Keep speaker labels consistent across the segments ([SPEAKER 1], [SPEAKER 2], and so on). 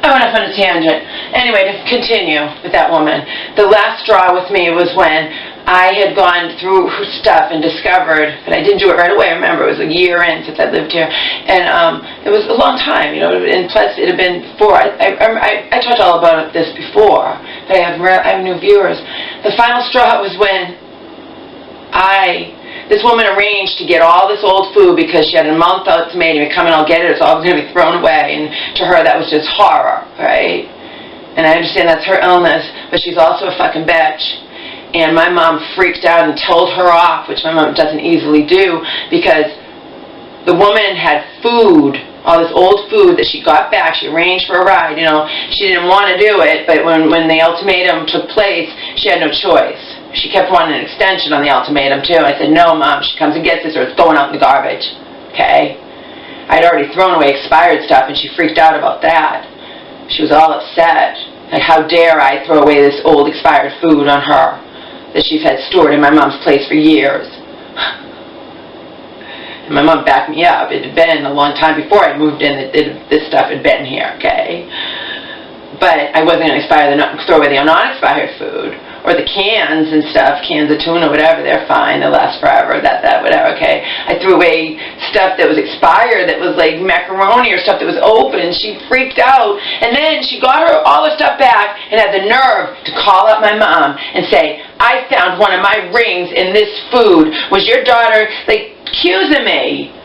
[SPEAKER 1] I went off on a tangent. Anyway, to continue with that woman, the last straw with me was when I had gone through her stuff and discovered, but I didn't do it right away. Remember, it was a year in since I lived here, and it was a long time, you know. And plus, it had been before. I talked all about this before, but I have new viewers. The final straw was when this woman arranged to get all this old food because she had a month ultimatum, come and I'll get it, it's all going to be thrown away, and to her that was just horror, right? And I understand that's her illness, but she's also a fucking bitch. And my mom freaked out and told her off, which my mom doesn't easily do, because the woman had food, all this old food that she got back. She arranged for a ride, you know. She didn't want to do it, but when the ultimatum took place, she had no choice. She kept wanting an extension on the ultimatum, too. I said, no, Mom, she comes and gets this or it's thrown out in the garbage, okay? I'd already thrown away expired stuff, and she freaked out about that. She was all upset. Like, how dare I throw away this old expired food on her that she's had stored in my mom's place for years. And my mom backed me up. It had been a long time before I moved in that this stuff had been here, okay? But I wasn't going to throw away the non-expired food. Or the cans and stuff, cans of tuna, whatever, they're fine, they'll last forever, whatever, okay? I threw away stuff that was expired, that was like macaroni or stuff that was open. She freaked out, and then she got all her stuff back and had the nerve to call up my mom and say, I found one of my rings in this food. Was your daughter, like, accusing me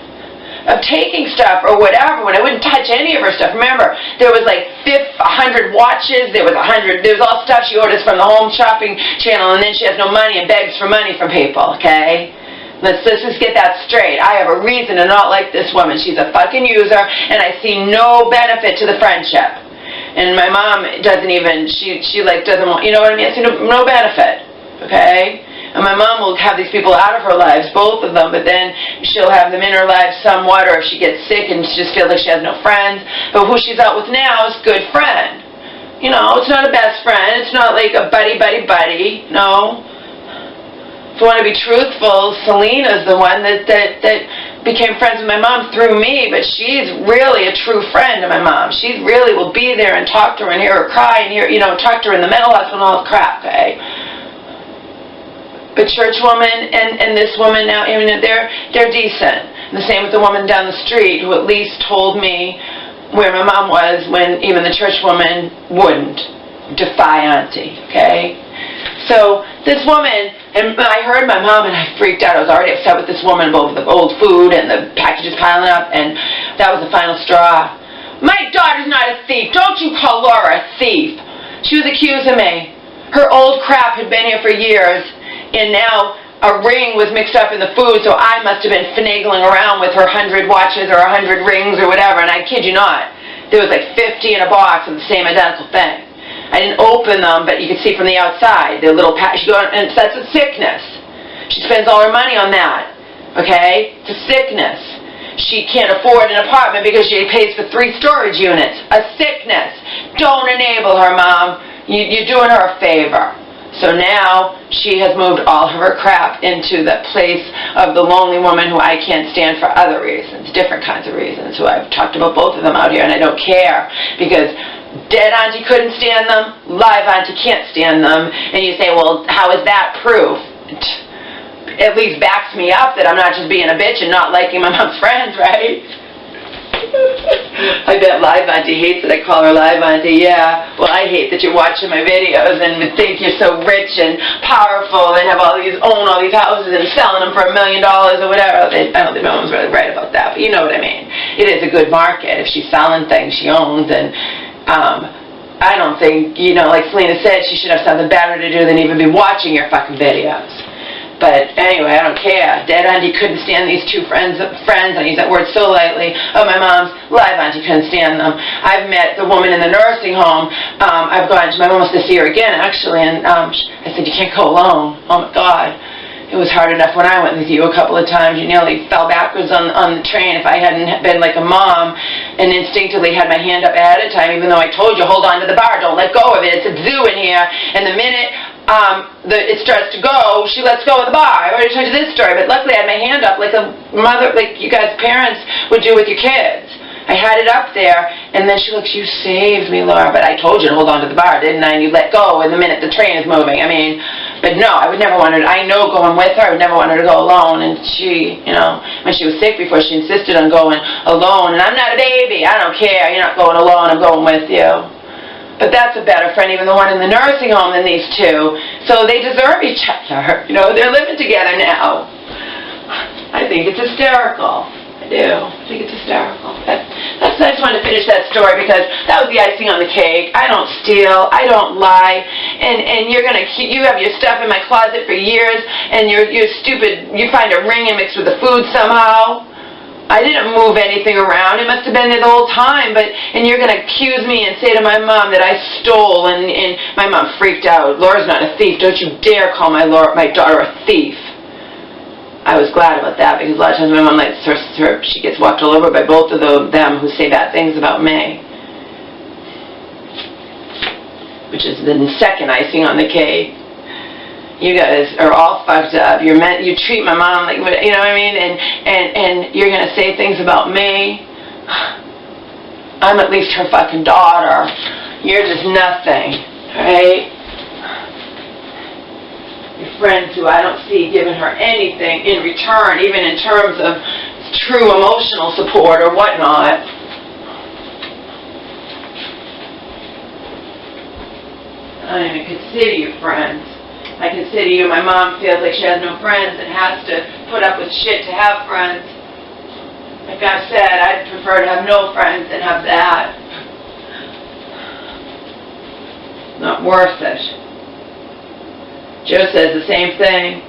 [SPEAKER 1] of taking stuff or whatever when I wouldn't touch any of her stuff? Remember, there was like 100 watches, there was all stuff she orders from the home shopping channel, and then she has no money and begs for money from people, okay? Let's just get that straight. I have a reason to not like this woman. She's a fucking user, and I see no benefit to the friendship. And my mom doesn't even, she like doesn't want, you know what I mean? I see no benefit, okay? And my mom will have these people out of her lives, both of them, but then she'll have them in her lives somewhat, or if she gets sick and she just feels like she has no friends. But who she's out with now is a good friend. You know, it's not a best friend. It's not like a buddy, no. If you want to be truthful, Selena's the one that became friends with my mom through me, but she's really a true friend of my mom. She really will be there and talk to her and hear her cry and talk to her in the mental hospital and all the crap, okay? But church woman and this woman now, I mean, they're decent. And the same with the woman down the street who at least told me where my mom was when even the church woman wouldn't. Defy auntie, okay? So this woman, and I heard my mom and I freaked out. I was already upset with this woman about the old food and the packages piling up, and that was the final straw. My daughter's not a thief. Don't you call Laura a thief. She was accusing me. Her old crap had been here for years. And now a ring was mixed up in the food, so I must have been finagling around with her 100 watches or 100 rings or whatever, and I kid you not, there was like 50 in a box of the same identical thing. I didn't open them, but you could see from the outside, their little package, and that's a sickness. She spends all her money on that, okay? It's a sickness. She can't afford an apartment because she pays for 3 storage units. A sickness. Don't enable her, Mom. You're doing her a favor. So now she has moved all of her crap into the place of the lonely woman who I can't stand for other reasons, different kinds of reasons, who I've talked about both of them out here, and I don't care, because dead auntie couldn't stand them, live auntie can't stand them, and you say, well, how is that proof? It at least backs me up that I'm not just being a bitch and not liking my mom's friends, right? I bet live auntie hates that I call her live auntie. Yeah, well, I hate that you're watching my videos and would think you're so rich and powerful and own all these houses and selling them for $1 million or whatever. I don't think my mom's really right about that, but you know what I mean. It is a good market if she's selling things she owns, and I don't think, like Selena said, she should have something better to do than even be watching your fucking videos. But anyway, I don't care. Dead auntie couldn't stand these 2 friends, I use that word so lightly, of my mom's. Live auntie couldn't stand them. I've met the woman in the nursing home. I've gone to my mom wants to see her again, actually, and I said, you can't go alone. Oh my God. It was hard enough when I went with you a couple of times. You nearly fell backwards on the train if I hadn't been like a mom and instinctively had my hand up ahead of time, even though I told you, hold on to the bar, don't let go of it. It's a zoo in here. And the minute it starts to go, she lets go of the bar. I already told you this story, but luckily I had my hand up like a mother, like you guys' parents would do with your kids. I had it up there, And then she looks, you saved me, Laura. But I told you to hold on to the bar, didn't I? And you let go in the minute the train is moving. I mean, but no, I would never want her, I know going with her, I would never want her to go alone. And she, you know, when she was sick before, she insisted on going alone. And I'm not a baby, I don't care, you're not going alone, I'm going with you. But that's a better friend, even the one in the nursing home, than these two. So they deserve each other. You know, they're living together now. I think it's hysterical. I do. I think it's hysterical. I just wanted to finish that story because that was the icing on the cake. I don't steal. I don't lie. And you're gonna keep. You have your stuff in my closet for years, and you're stupid. You find a ring and mix with the food somehow. I didn't move anything around. It must have been there the whole time. And you're gonna accuse me and say to my mom that I stole. And my mom freaked out. Laura's not a thief. Don't you dare call my daughter a thief. I was glad about that because a lot of times my mom likes she gets walked all over by both of them who say bad things about me. Which is the second icing on the cake. You guys are all fucked up. You treat my mom like, you know what I mean? And you're going to say things about me. I'm at least her fucking daughter. You're just nothing, right? Friends who I don't see giving her anything in return, even in terms of true emotional support or whatnot. I don't even consider you friends. I consider you, my mom feels like she has no friends and has to put up with shit to have friends. Like I've said, I'd prefer to have no friends than have that. Not worth it. Joe says the same thing.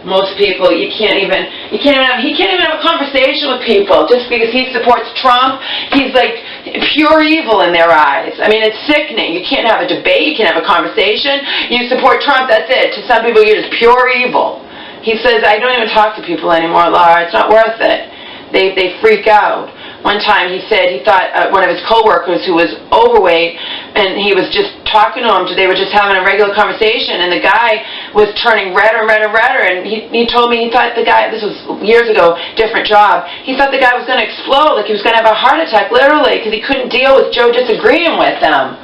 [SPEAKER 1] Most people, he can't even have a conversation with people just because he supports Trump. He's like pure evil in their eyes. I mean, it's sickening. You can't have a debate. You can't have a conversation. You support Trump, that's it. To some people, you're just pure evil. He says, I don't even talk to people anymore, Laura. It's not worth it. They freak out. One time he said he thought one of his coworkers who was overweight, and he was just talking to him, they were just having a regular conversation, and the guy was turning redder and redder and redder, and he told me he thought the guy, this was years ago, different job, he thought the guy was going to explode, like he was going to have a heart attack, literally, because he couldn't deal with Joe disagreeing with him.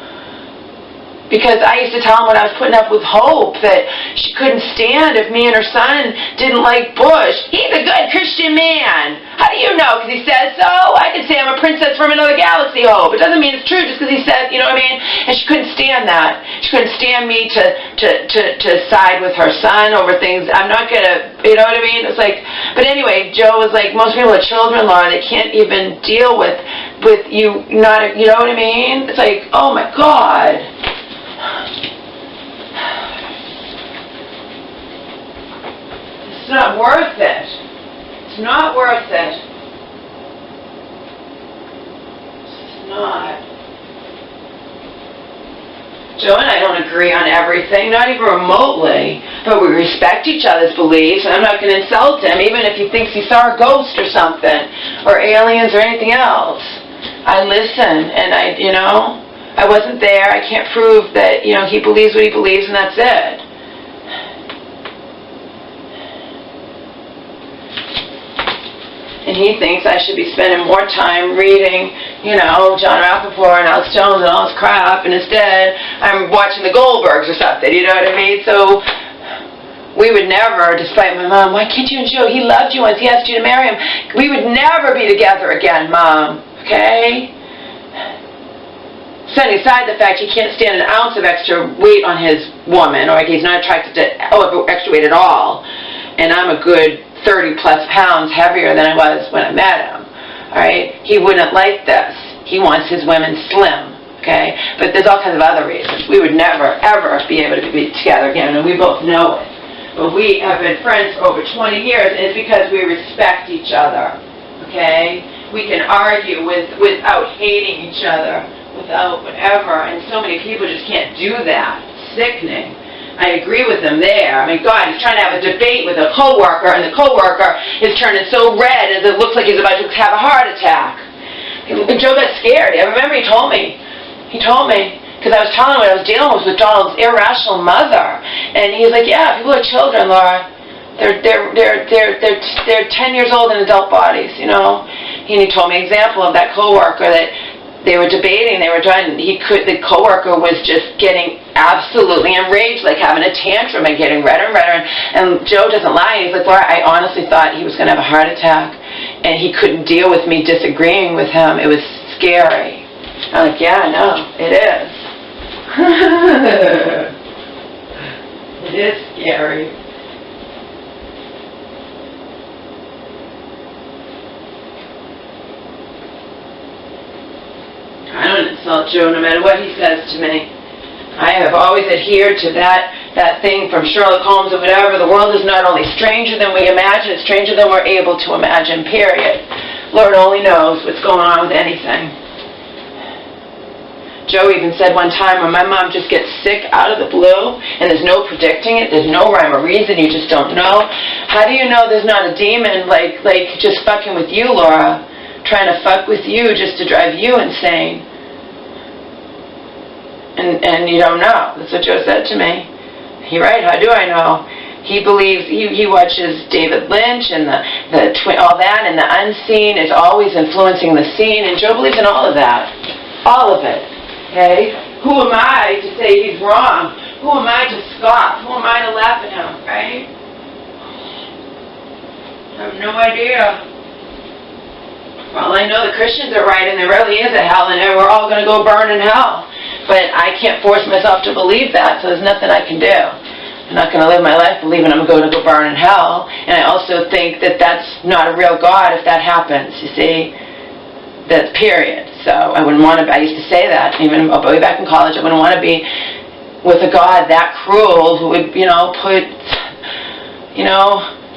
[SPEAKER 1] Because I used to tell him when I was putting up with Hope that she couldn't stand if me and her son didn't like Bush. He's a good Christian man. How do you know? Because he says so? I could say I'm a princess from another galaxy, Hope. It doesn't mean it's true just because he said, you know what I mean? And she couldn't stand that. She couldn't stand me to side with her son over things. I'm not going to, you know what I mean? It's like, but anyway, Joe was like, most people with children, Laura, they can't even deal with you not, you know what I mean? It's like, oh my God. It's not worth it. It's not worth it. It's not. Joe and I don't agree on everything, not even remotely, but we respect each other's beliefs, and I'm not going to insult him, even if he thinks he saw a ghost or something, or aliens or anything else. I listen, and I wasn't there. I can't prove that, he believes what he believes, and that's it. And he thinks I should be spending more time reading, John Rappaport and Alex Jones and all this crap, and instead I'm watching the Goldbergs or something, you know what I mean? So we would never, despite my mom, why can't you and Joe, he loved you once, he asked you to marry him. We would never be together again, Mom, okay? Setting aside the fact he can't stand an ounce of extra weight on his woman, or he's not attracted to extra weight at all, and I'm a good 30 plus pounds heavier than I was when I met him, all right? He wouldn't like this. He wants his women slim, okay? But there's all kinds of other reasons. We would never, ever be able to be together again, and we both know it. But we have been friends for over 20 years, and it's because we respect each other, okay? We can argue without hating each other, without whatever, and so many people just can't do that. It's sickening. I agree with him there. I mean, God, he's trying to have a debate with a coworker, and the coworker is turning so red as it looks like he's about to have a heart attack. And Joe got scared. I remember he told me, because I was telling him what I was dealing with Donald's irrational mother, and he's like, yeah, people are children, Laura. They're 10 years old in adult bodies, And he told me an example of that coworker that they were debating, they were done, the coworker was just getting absolutely enraged, like having a tantrum and getting redder and redder, and Joe doesn't lie, he's like, Laura, I honestly thought he was going to have a heart attack, and he couldn't deal with me disagreeing with him. It was scary. I'm like, yeah, I know, it is. It is scary. I don't insult Joe no matter what he says to me. I have always adhered to that thing from Sherlock Holmes or whatever. The world is not only stranger than we imagine, it's stranger than we're able to imagine, period. Lord only knows what's going on with anything. Joe even said one time when my mom just gets sick out of the blue and there's no predicting it, there's no rhyme or reason, you just don't know. How do you know there's not a demon like just fucking with you, Laura? Trying to fuck with you just to drive you insane. And you don't know. That's what Joe said to me. You're right, how do I know? He believes, he watches David Lynch and all that, and the unseen is always influencing the seen, and Joe believes in all of that. All of it. Okay? Who am I to say he's wrong? Who am I to scoff? Who am I to laugh at him, right? I have no idea. Well, I know the Christians are right, and there really is a hell, and we're all going to go burn in hell. But I can't force myself to believe that, so there's nothing I can do. I'm not going to live my life believing I'm going to go burn in hell. And I also think that that's not a real God if that happens, you see. That's period. So I wouldn't want to, I used to say that, even way back in college, I wouldn't want to be with a God that cruel who would,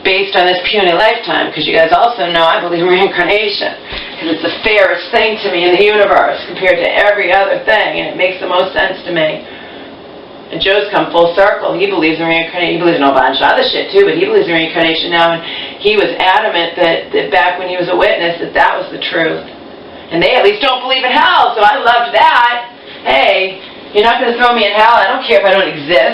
[SPEAKER 1] based on this puny lifetime, because you guys also know I believe in reincarnation, because it's the fairest thing to me in the universe compared to every other thing, and it makes the most sense to me. And Joe's come full circle. He believes in reincarnation. He believes in a bunch of other shit too, but he believes in reincarnation now, and he was adamant that back when he was a witness that was the truth. And they at least don't believe in hell, so I loved that. Hey, you're not going to throw me in hell. I don't care if I don't exist.